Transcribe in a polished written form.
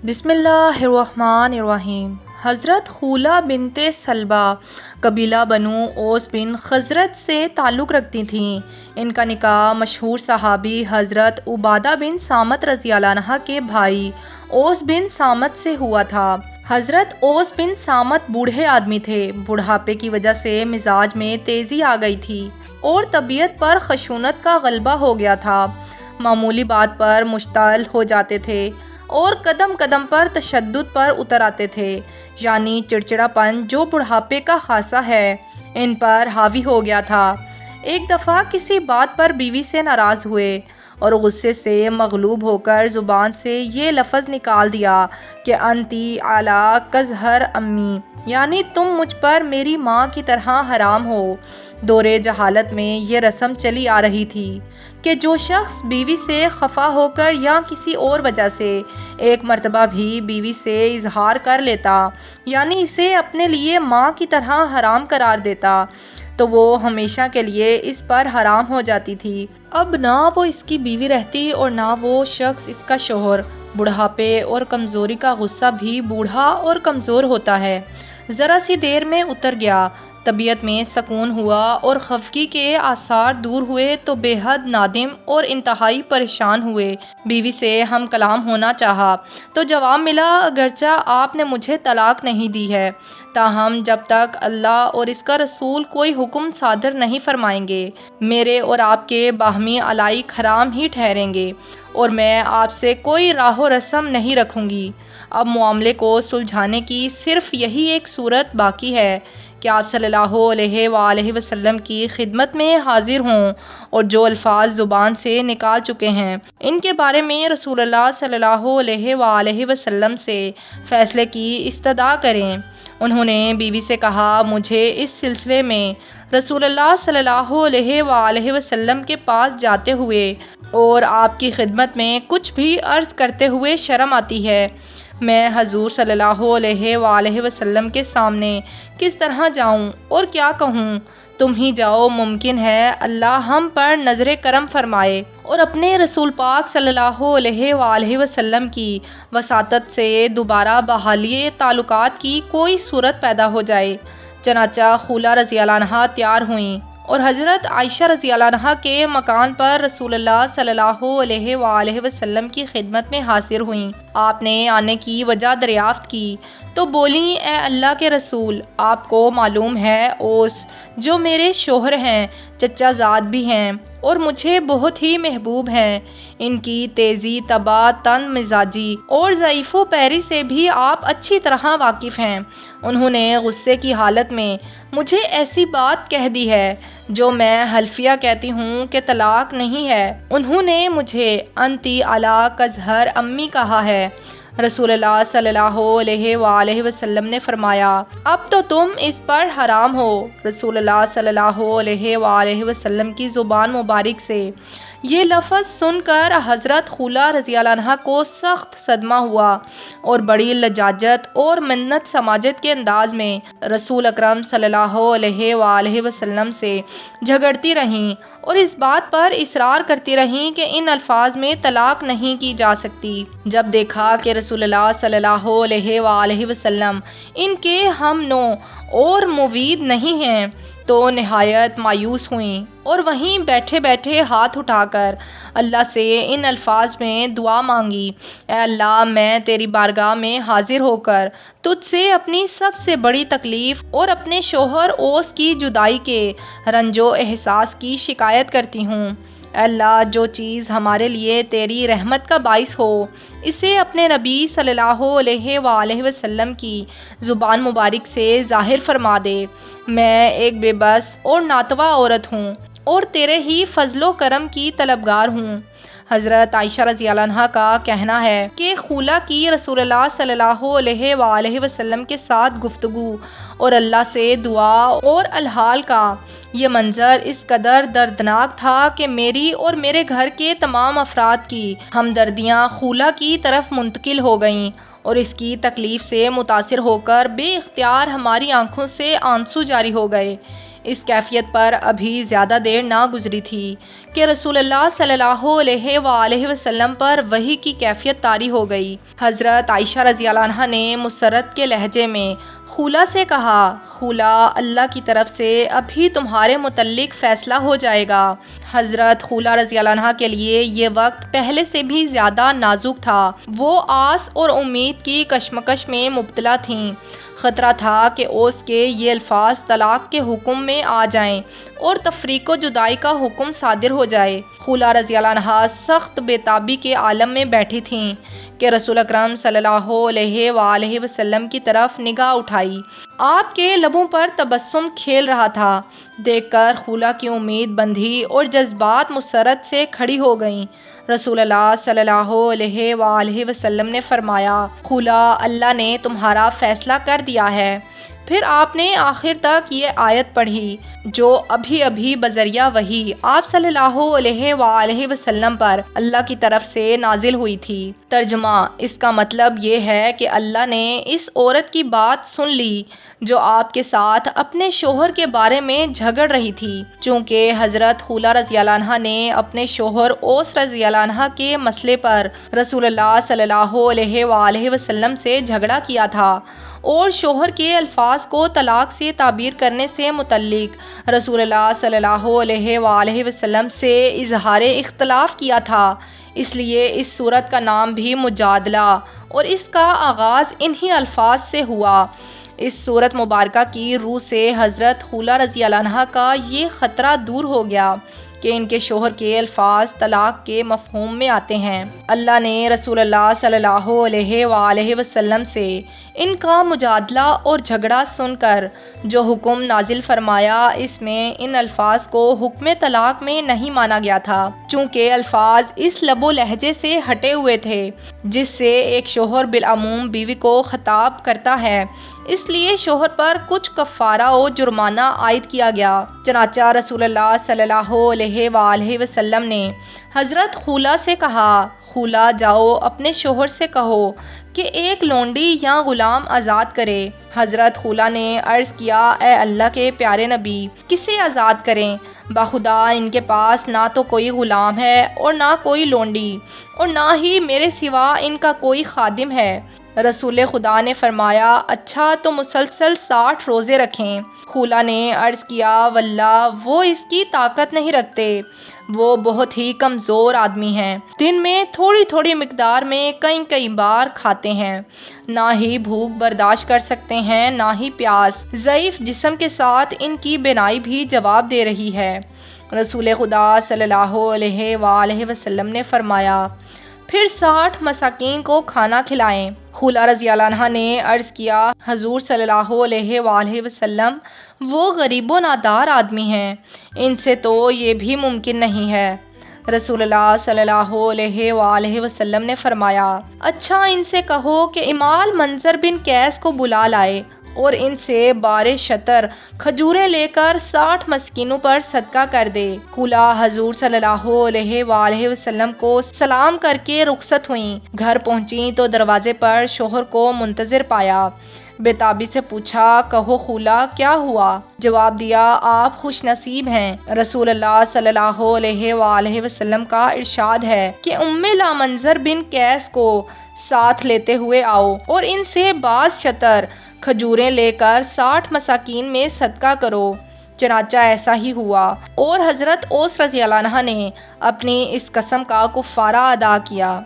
بسم اللہ الرحمن الرحیم۔ حضرت خولہ بنت سلبہ قبیلہ بنو اوس بن خزرج سے تعلق رکھتی تھیں۔ ان کا نکاح مشہور صحابی حضرت عبادہ بن صامت رضی اللہ عنہ کے بھائی اوس بن صامت سے ہوا تھا۔ حضرت اوس بن صامت بوڑھے آدمی تھے۔ بڑھاپے کی وجہ سے مزاج میں تیزی آ گئی تھی اور طبیعت پر خشونت کا غلبہ ہو گیا تھا۔ معمولی بات پر مشتعل ہو جاتے تھے اور قدم قدم پر تشدد پر اتر آتے تھے، یعنی چڑچڑا پن جو بڑھاپے کا خاصہ ہے ان پر حاوی ہو گیا تھا۔ ایک دفعہ کسی بات پر بیوی سے ناراض ہوئے اور غصے سے مغلوب ہو کر زبان سے یہ لفظ نکال دیا کہ انتی علی کظہر امی، یعنی تم مجھ پر میری ماں کی طرح حرام ہو۔ دور جہالت میں یہ رسم چلی آ رہی تھی کہ جو شخص بیوی سے خفا ہو کر یا کسی اور وجہ سے ایک مرتبہ بھی بیوی سے اظہار کر لیتا، یعنی اسے اپنے لیے ماں کی طرح حرام قرار دیتا، تو وہ ہمیشہ کے لیے اس پر حرام ہو جاتی تھی۔ اب نہ وہ اس کی بیوی رہتی اور نہ وہ شخص اس کا شوہر۔ بڑھاپے اور کمزوری کا غصہ بھی بوڑھا اور کمزور ہوتا ہے۔ ذرا سی دیر میں اتر گیا، طبیعت میں سکون ہوا اور خفگی کے آثار دور ہوئے تو بے حد نادم اور انتہائی پریشان ہوئے۔ بیوی سے ہم کلام ہونا چاہا تو جواب ملا، اگرچہ آپ نے مجھے طلاق نہیں دی ہے، تاہم جب تک اللہ اور اس کا رسول کوئی حکم صادر نہیں فرمائیں گے میرے اور آپ کے باہمی علائق حرام ہی ٹھہریں گے اور میں آپ سے کوئی راہ و رسم نہیں رکھوں گی۔ اب معاملے کو سلجھانے کی صرف یہی ایک صورت باقی ہے کہ آپ صلی اللہ علیہ وآلہ وسلم کی خدمت میں حاضر ہوں اور جو الفاظ زبان سے نکال چکے ہیں ان کے بارے میں رسول اللہ صلی اللہ علیہ وآلہ وسلم سے فیصلے کی استدعا کریں۔ انہوں نے بیوی سے کہا، مجھے اس سلسلے میں رسول اللہ صلی اللہ علیہ وآلہ وسلم کے پاس جاتے ہوئے اور آپ کی خدمت میں کچھ بھی عرض کرتے ہوئے شرم آتی ہے۔ میں حضور صلی اللہ علیہ وآلہ وسلم کے سامنے کس طرح جاؤں اور کیا کہوں؟ تم ہی جاؤ، ممکن ہے اللہ ہم پر نظر کرم فرمائے اور اپنے رسول پاک صلی اللہ علیہ وآلہ وسلم کی وساطت سے دوبارہ بحالی تعلقات کی کوئی صورت پیدا ہو جائے۔ چنانچہ خولہ رضی اللہ عنہا تیار ہوئیں اور حضرت عائشہ رضی اللہ عنہا کے مکان پر رسول اللہ صلی اللہ علیہ وآلہ وسلم کی خدمت میں حاضر ہوئیں۔ آپ نے آنے کی وجہ دریافت کی تو بولیں، اے اللہ کے رسول، آپ کو معلوم ہے اوس جو میرے شوہر ہیں، چچا زاد بھی ہیں اور مجھے بہت ہی محبوب ہیں، ان کی تیزی طبع، تند مزاجی اور ضعیف و پیری سے بھی آپ اچھی طرح واقف ہیں۔ انہوں نے غصے کی حالت میں مجھے ایسی بات کہہ دی ہے جو میں حلفیہ کہتی ہوں کہ طلاق نہیں ہے۔ انہوں نے مجھے انتی علی کظہر امی کہا ہے۔ رسول اللہ صلی اللہ علیہ وآلہ وسلم نے فرمایا، اب تو تم اس پر حرام ہو۔ رسول اللہ صلی اللہ علیہ وآلہ وسلم کی زبان مبارک سے یہ لفظ سن کر حضرت خولہ رضی اللہ عنہا کو سخت صدمہ ہوا اور بڑی لجاجت اور منت سماجت کے انداز میں رسول اکرم صلی اللہ علیہ وآلہ وسلم سے جھگڑتی رہیں اور اس بات پر اصرار کرتی رہیں کہ ان الفاظ میں طلاق نہیں کی جا سکتی۔ جب دیکھا کہ رسول اللہ صلی اللہ علیہ وآلہ وسلم ان کے ہم نو اور موید نہیں ہیں تو نہایت مایوس ہوئیں اور وہیں بیٹھے بیٹھے ہاتھ اٹھا کر اللہ سے ان الفاظ میں دعا مانگی، اے اللہ، میں تیری بارگاہ میں حاضر ہو کر تجھ سے اپنی سب سے بڑی تکلیف اور اپنے شوہر اوس کی جدائی کے رنج و احساس کی شکایت کرتی ہوں۔ اے اللہ، جو چیز ہمارے لیے تیری رحمت کا باعث ہو اسے اپنے نبی صلی اللہ علیہ وآلہ وسلم کی زبان مبارک سے ظاہر فرما دے۔ میں ایک بے بس اور ناتواں عورت ہوں اور تیرے ہی فضل و کرم کی طلبگار ہوں۔ حضرت عائشہ رضی اللہ عنہا کا کہنا ہے کہ خولہ کی رسول اللہ صلی اللہ علیہ وآلہ وسلم کے ساتھ گفتگو اور اللہ سے دعا اور الحال کا یہ منظر اس قدر دردناک تھا کہ میری اور میرے گھر کے تمام افراد کی ہمدردیاں خولہ کی طرف منتقل ہو گئیں اور اس کی تکلیف سے متاثر ہو کر بے اختیار ہماری آنکھوں سے آنسو جاری ہو گئے۔ اس کیفیت پر ابھی زیادہ دیر نہ گزری تھی کہ رسول اللہ صلی اللہ علیہ وآلہ وسلم پر وحی کی کیفیت طاری ہو گئی۔ حضرت عائشہ رضی اللہ عنہا نے مسرت کے لہجے میں خولہ سے کہا، خولہ، اللہ کی طرف سے ابھی تمہارے متعلق فیصلہ ہو جائے گا۔ حضرت خولہ رضی اللہ عنہا کے لیے یہ وقت پہلے سے بھی زیادہ نازک تھا۔ وہ آس اور امید کی کشمکش میں مبتلا تھیں۔ خطرہ تھا کہ اوس کے یہ الفاظ طلاق کے حکم میں آ جائیں اور تفریق و جدائی کا حکم صادر ہو جائے۔ خولہ رضی اللہ عنہا سخت بے تابی کے عالم میں بیٹھی تھیں کہ رسول اکرم صلی اللہ علیہ وآلہ وسلم کی طرف نگاہ اٹھائی۔ آپ کے لبوں پر تبسم کھیل رہا تھا۔ دیکھ کر خولہ کی امید بندھی اور جذبات مسرت سے کھڑی ہو گئیں۔ رسول اللہ صلی اللہ علیہ وآلہ وسلم نے فرمایا، خولہ، اللہ نے تمہارا فیصلہ کر دیا ہے۔ پھر آپ نے آخر تک یہ آیت پڑھی جو ابھی ابھی بذریعہ وحی آپ صلی اللہ علیہ وآلہ وسلم پر اللہ کی طرف سے نازل ہوئی تھی۔ ترجمہ: اس کا مطلب یہ ہے کہ اللہ نے اس عورت کی بات سن لی جو آپ کے ساتھ اپنے شوہر کے بارے میں جھگڑ رہی تھی۔ چونکہ حضرت خولہ رضی اللہ عنہا نے اپنے شوہر اوس رضی اللہ عنہ کے مسئلے پر رسول اللہ صلی اللہ علیہ وآلہ وسلم سے جھگڑا کیا تھا اور شوہر کے الفاظ کو طلاق سے تعبیر کرنے سے متعلق رسول اللہ صلی اللہ علیہ وآلہ وسلم سے اظہار اختلاف کیا تھا، اس لیے اس سورت کا نام بھی مجادلہ اور اس کا آغاز انہی الفاظ سے ہوا۔ اس سورت مبارکہ کی روح سے حضرت خولہ رضی اللہ عنہا کا یہ خطرہ دور ہو گیا کہ ان کے شوہر کے الفاظ طلاق کے مفہوم میں آتے ہیں۔ اللہ نے رسول اللہ صلی اللہ علیہ وآلہ وسلم سے ان کا مجادلہ اور جھگڑا سن کر جو حکم نازل فرمایا، اس میں ان الفاظ کو حکم طلاق میں نہیں مانا گیا تھا، چونکہ الفاظ اس لب و لہجے سے ہٹے ہوئے تھے جس سے ایک شوہر بالعموم بیوی کو خطاب کرتا ہے، اس لیے شوہر پر کچھ کفارہ و جرمانہ عائد کیا گیا۔ چنانچہ رسول اللہ صلی اللہ علیہ وآلہ وسلم نے حضرت خولہ سے کہا، خولہ، جاؤ اپنے شوہر سے کہو کہ ایک لونڈی یا غلام آزاد کرے۔ حضرت خولہ نے عرض کیا، اے اللہ کے پیارے نبی، کسے آزاد کریں؟ بخدا ان کے پاس نہ تو کوئی غلام ہے اور نہ کوئی لونڈی، اور نہ ہی میرے سوا ان کا کوئی خادم ہے۔ رسول خدا نے فرمایا، اچھا تو مسلسل 60 روزے رکھیں۔ خولہ نے عرض کیا، واللہ وہ اس کی طاقت نہیں رکھتے، وہ بہت ہی کمزور آدمی ہیں، دن میں تھوڑی تھوڑی مقدار میں کئی بار کھاتے ہیں، نہ ہی بھوک برداشت کر سکتے ہیں نہ ہی پیاس، ضعیف جسم کے ساتھ ان کی بینائی بھی جواب دے رہی ہے۔ رسول خدا صلی اللہ علیہ وآلہ وسلم نے فرمایا، پھر 60 مساکین کو کھانا کھلائیں۔ خولہ رضی اللہ عنہا نے عرض کیا، حضور صلی اللہ علیہ وآلہ وسلم وہ غریب و نادار آدمی ہیں، ان سے تو یہ بھی ممکن نہیں ہے۔ رسول اللہ صلی اللہ علیہ وآلہ وسلم نے فرمایا، اچھا ان سے کہو کہ امال منظر بن قیس کو بلا لائے اور ان سے بارے شطر کھجوریں لے کر 60 مسکینوں پر صدقہ کر دے۔ خولہ حضور صلی اللہ علیہ وآلہ وسلم کو سلام کر کے رخصت ہوئیں۔ گھر پہنچیں تو دروازے پر شوہر کو منتظر پایا۔ بے تابی سے پوچھا، کہو خولہ کیا ہوا؟ جواب دیا، آپ خوش نصیب ہیں، رسول اللہ صلی اللہ علیہ وآلہ وسلم کا ارشاد ہے کہ لا منظر بن قیس کو ساتھ لیتے ہوئے آؤ اور ان سے بعض شطر کھجوریں لے کر 60 مساکین میں صدقہ کرو۔ چنانچہ ایسا ہی ہوا اور حضرت اوس رضی اللہ عنہ نے اپنی اس قسم کا کفارہ ادا کیا۔